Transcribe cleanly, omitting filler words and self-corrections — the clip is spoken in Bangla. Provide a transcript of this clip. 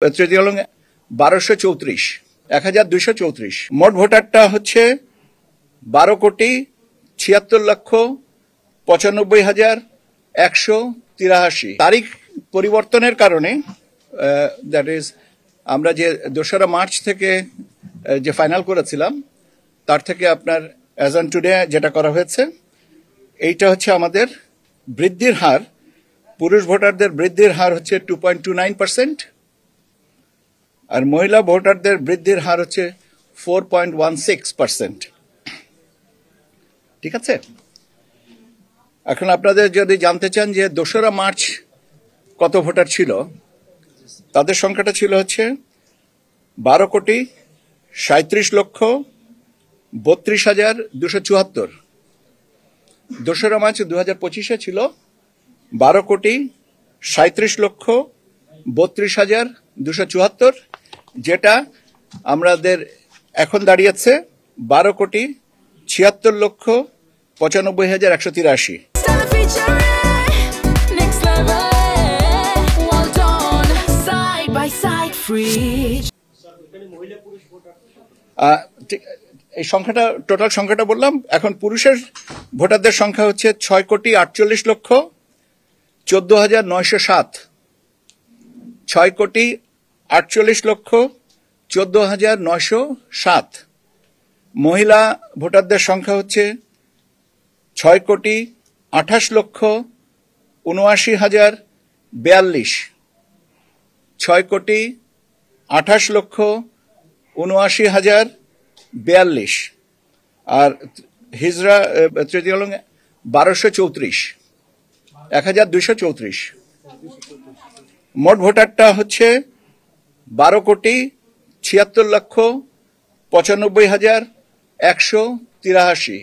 তৃতীয় হল 1234, 1234। মোট ভোটারটা হচ্ছে 12,95,95,183। তারিখ পরিবর্তনের কারণে দ্যাট ইজ আমরা যে 2রা মার্চ থেকে যে ফাইনাল করেছিলাম তার থেকে আপনার অ্যাজ অন টুডে যেটা করা হয়েছে এইটা হচ্ছে আমাদের বৃদ্ধির হার। পুরুষ ভোটারদের বৃদ্ধির হার হচ্ছে 2.29%, আর মহিলা ভোটারদের বৃদ্ধির হার হচ্ছে 4.16%। ঠিক আছে। এখন আপনাদের যদি জানতে চান যে 2রা মার্চ কত ভোটার ছিল, তাদের সংখ্যাটা ছিল হচ্ছে 12,37,32,74। 2রা মার্চ 2025-এ ছিল 12,37,32,74, যেটা আমাদের এখন দাঁড়িয়েছে 12,76,95,183। এই সংখ্যাটা টোটাল সংখ্যাটা বললাম। এখন পুরুষের ভোটারদের সংখ্যা হচ্ছে 6,48,14,907, 6,48,14,907। মহিলা ভোটারদের সংখ্যা হচ্ছে 6,28,79,042, 6,28,79,042। আর হিজরা তৃতীয় হল 1234, 1234। মোট ভোটারটা হচ্ছে 12,76,95,183।